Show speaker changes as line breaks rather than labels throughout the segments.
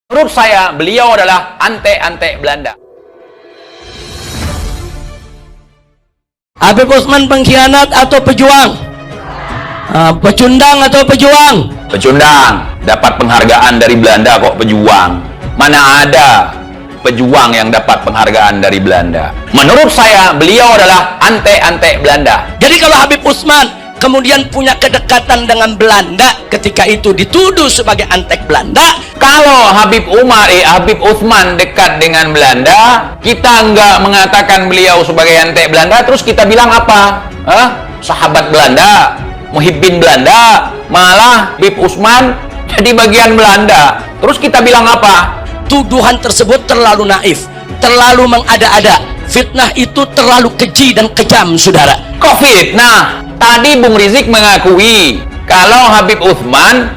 Menurut saya, beliau adalah antek-antek Belanda.
Habib Utsman pengkhianat atau pejuang? Pecundang atau pejuang?
Pecundang. Dapat penghargaan dari Belanda kok pejuang. Mana ada pejuang yang dapat penghargaan dari Belanda. Menurut saya, beliau adalah antek-antek Belanda.
Jadi kalau Habib Utsman kemudian punya kedekatan dengan Belanda, ketika itu dituduh sebagai antek Belanda.
Kalau Habib Utsman dekat dengan Belanda, kita nggak mengatakan beliau sebagai antek Belanda, terus kita bilang apa? Sahabat Belanda, muhibbin Belanda, malah Habib Utsman jadi bagian Belanda. Terus kita bilang apa?
Tuduhan tersebut terlalu naif, terlalu mengada-ada. Fitnah itu terlalu keji dan kejam, saudara.
Kok fitnah? Tadi Bung Rizik mengakui kalau Habib Utsman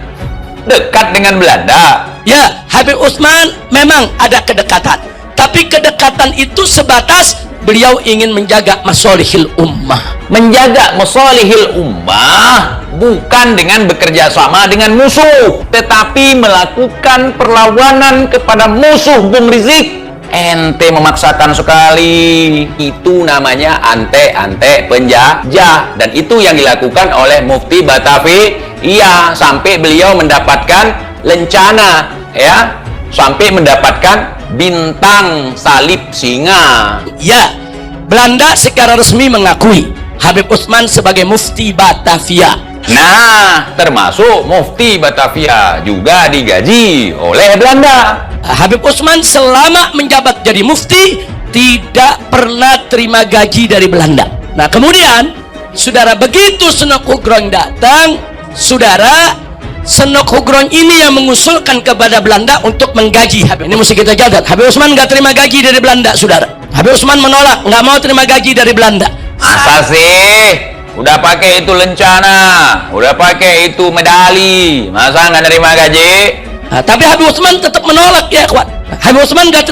dekat dengan Belanda.
Ya, Habib Utsman memang ada kedekatan, tapi kedekatan itu sebatas beliau ingin menjaga masolihil ummah.
Menjaga masolihil ummah bukan dengan bekerja sama dengan musuh, tetapi melakukan perlawanan kepada musuh. Bung Rizik, ente memaksakan sekali. Itu namanya antek-antek penjajah, dan itu yang dilakukan oleh Mufti Batavia sampai beliau mendapatkan lencana, ya, sampai mendapatkan bintang salib singa.
Ya, Belanda secara resmi mengakui Habib Utsman sebagai Mufti Batavia.
Nah, termasuk Mufti Batavia juga digaji oleh Belanda.
Habib Utsman selama menjabat jadi mufti tidak pernah terima gaji dari Belanda. Nah, kemudian saudara, begitu Senok Hugrong datang, saudara, Senok Hugrong ini yang mengusulkan kepada Belanda untuk menggaji Habib. Ini mesti kita catat. Habib Utsman nggak terima gaji dari Belanda, saudara. Habib Utsman menolak, nggak mau terima gaji dari Belanda.
Masa sih? Udah pakai itu lencana, udah pakai itu medali, masa nggak nerima gaji?
Nah, tapi Habib Utsman tetap menolak, ya kawan. Habib Utsman nggak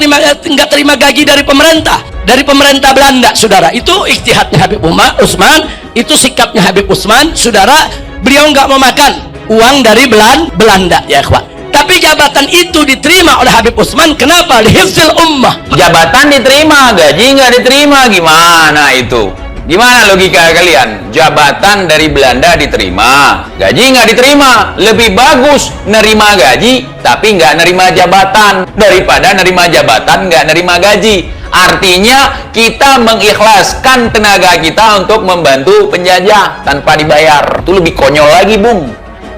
terima gaji dari pemerintah Belanda, saudara. Itu ijtihadnya Habib Utsman, itu sikapnya Habib Utsman, saudara. Beliau nggak mau makan uang dari Belanda, ya kawan. Tapi jabatan itu diterima oleh Habib Utsman. Kenapa? Lihifzil ummah.
Jabatan diterima, gaji nggak diterima, gimana itu? Gimana logika kalian? Jabatan dari Belanda diterima, gaji nggak diterima. Lebih bagus nerima gaji tapi nggak nerima jabatan daripada nerima jabatan nggak nerima gaji. Artinya kita mengikhlaskan tenaga kita untuk membantu penjajah tanpa dibayar. Itu lebih konyol lagi, Bung,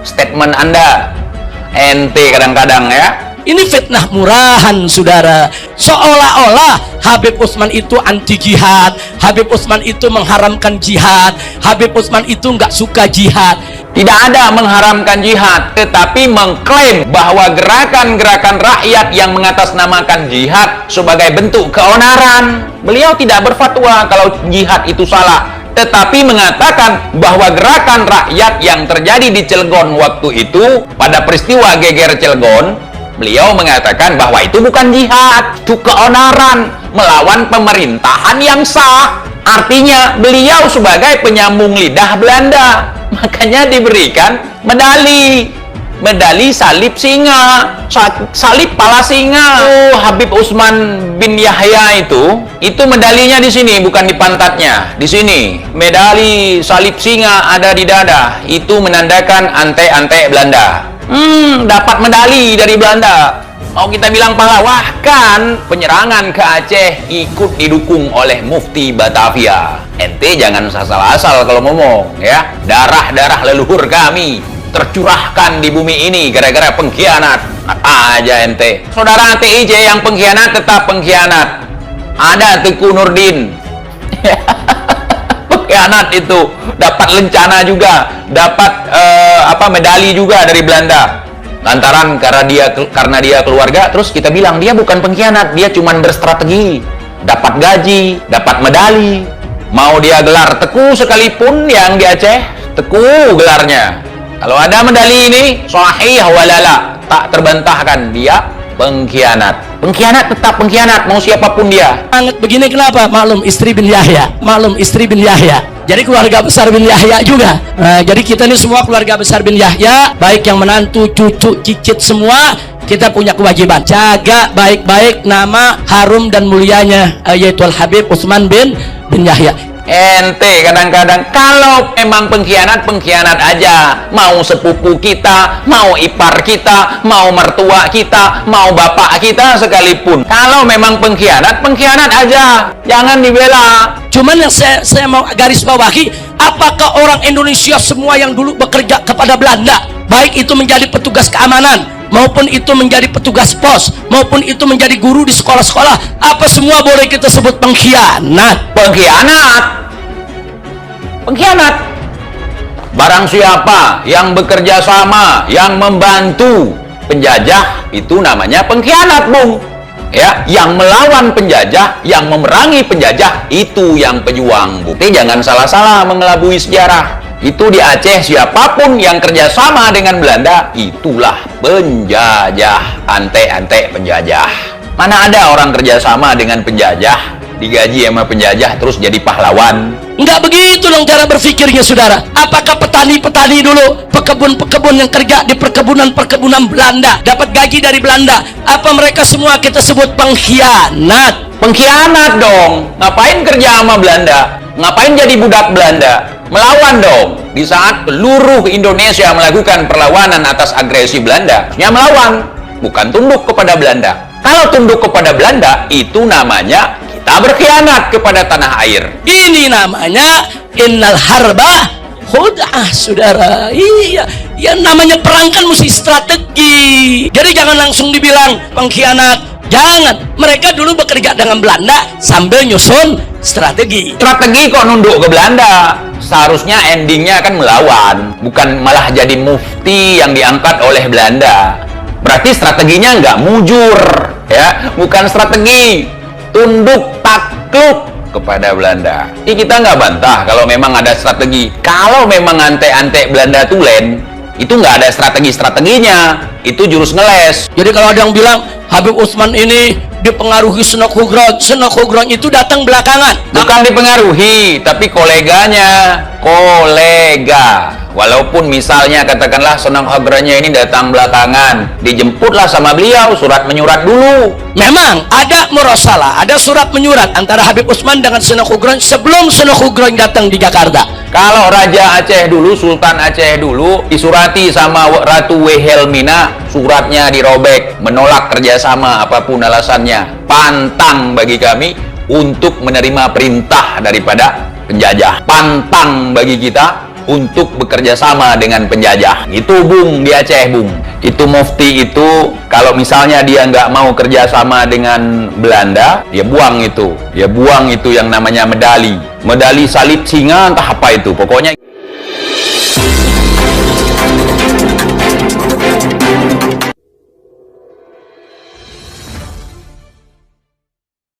statement Anda. Ente kadang-kadang, ya.
Ini fitnah murahan, saudara. Seolah-olah Habib Utsman itu anti jihad, Habib Utsman itu mengharamkan jihad, Habib Utsman itu nggak suka jihad.
Tidak ada mengharamkan jihad, tetapi mengklaim bahwa gerakan-gerakan rakyat yang mengatasnamakan jihad sebagai bentuk keonaran. Beliau tidak berfatwa kalau jihad itu salah, tetapi mengatakan bahwa gerakan rakyat yang terjadi di Cilegon waktu itu, pada peristiwa geger Cilegon, beliau mengatakan bahwa itu bukan jihad, itu keonaran melawan pemerintahan yang sah. Artinya beliau sebagai penyambung lidah Belanda, makanya diberikan medali salib singa, salib pala singa. Habib Utsman bin Yahya itu medalinya di sini, bukan di pantatnya, di sini. Medali salib singa ada di dada, itu menandakan antek-antek Belanda. Dapat medali dari Belanda. Mau kita bilang pahlawan? Kan penyerangan ke Aceh ikut didukung oleh Mufti Batavia. Ente jangan asal-asal kalau ngomong, ya. Darah-darah leluhur kami tercurahkan di bumi ini gara-gara pengkhianat. Aja ente. Saudara TIJ yang pengkhianat tetap pengkhianat. Ada Teguh Nurdin. Pengkhianat itu dapat lencana juga, dapat medali juga dari Belanda. Lantaran karena dia keluarga, terus kita bilang dia bukan pengkhianat, dia cuman berstrategi, dapat gaji, dapat medali. Mau dia gelar Teguh sekalipun yang di Aceh, Teguh gelarnya. Kalau ada medali ini, sahih walala, tak terbantahkan dia pengkhianat. Pengkhianat tetap pengkhianat, mau siapapun dia.
Banget begini kenapa? Maklum istri bin Yahya, Jadi keluarga besar bin Yahya juga. Nah, jadi kita ini semua keluarga besar bin Yahya, baik yang menantu, cucu, cicit semua, kita punya kewajiban jaga baik-baik nama harum dan mulianya yaitu Al Habib Utsman bin Yahya.
Ente kadang-kadang kalau memang pengkhianat aja, mau sepupu kita, mau ipar kita, mau mertua kita, mau bapak kita sekalipun, kalau memang pengkhianat aja, jangan dibela.
Cuman yang saya mau garis bawahi, apakah orang Indonesia semua yang dulu bekerja kepada Belanda, baik itu menjadi petugas keamanan maupun itu menjadi petugas pos maupun itu menjadi guru di sekolah-sekolah, apa semua boleh kita sebut pengkhianat?
Pengkhianat. Barang siapa yang bekerja sama, yang membantu penjajah, itu namanya pengkhianat, Bung. Ya, yang melawan penjajah, yang memerangi penjajah, itu yang pejuang, Bung. Jangan salah-salah mengelabui sejarah. Itu di Aceh, siapapun yang kerjasama dengan Belanda, itulah penjajah, ante-ante penjajah. Mana ada orang kerjasama dengan penjajah, digaji sama penjajah terus jadi pahlawan?
Enggak begitu dong cara berpikirnya, saudara. Apakah petani-petani dulu, pekebun-pekebun yang kerja di perkebunan-perkebunan Belanda dapat gaji dari Belanda, apa mereka semua kita sebut pengkhianat?
Pengkhianat dong. Ngapain kerja sama Belanda? Ngapain jadi budak Belanda? Melawan dong. Di saat seluruh Indonesia melakukan perlawanan atas agresi Belanda, ya melawan, bukan tunduk kepada Belanda. Kalau tunduk kepada Belanda, itu namanya kita berkhianat kepada tanah air.
Ini namanya innal harba khud'ah, saudara. Iya, ya namanya perang kan mesti strategi. Jadi jangan langsung dibilang pengkhianat. Jangan. Mereka dulu bekerja dengan Belanda sambil nyusun strategi.
Strategi kok nunduk ke Belanda? Seharusnya endingnya kan melawan, bukan malah jadi mufti yang diangkat oleh Belanda. Berarti strateginya nggak mujur, ya, bukan strategi tunduk takluk kepada Belanda. Ini kita nggak bantah kalau memang ada strategi. Kalau memang ante-ante Belanda tulen, itu nggak ada strategi-strateginya, itu jurus ngeles.
Jadi kalau ada yang bilang Habib Utsman ini dipengaruhi Sunan Kudron itu datang belakangan.
Bukan dipengaruhi, tapi kolega. Walaupun misalnya katakanlah Sunan Kudronnya ini datang belakangan, dijemputlah sama beliau, surat menyurat dulu.
Memang ada murasalah, ada surat menyurat antara Habib Utsman dengan Sunan Kudron sebelum Sunan Kudron datang di Jakarta.
Kalau Raja Aceh dulu, Sultan Aceh dulu, disurati sama Ratu Wilhelmina, suratnya dirobek, menolak kerjasama apapun alasannya. Pantang bagi kami untuk menerima perintah daripada penjajah. Pantang bagi kita untuk bekerja sama dengan penjajah. Itu, Bung, di Aceh, Bung. Itu mufti itu, kalau misalnya dia nggak mau kerja sama dengan Belanda, dia buang itu. Dia buang itu yang namanya medali. Medali salib singa, entah apa itu. Pokoknya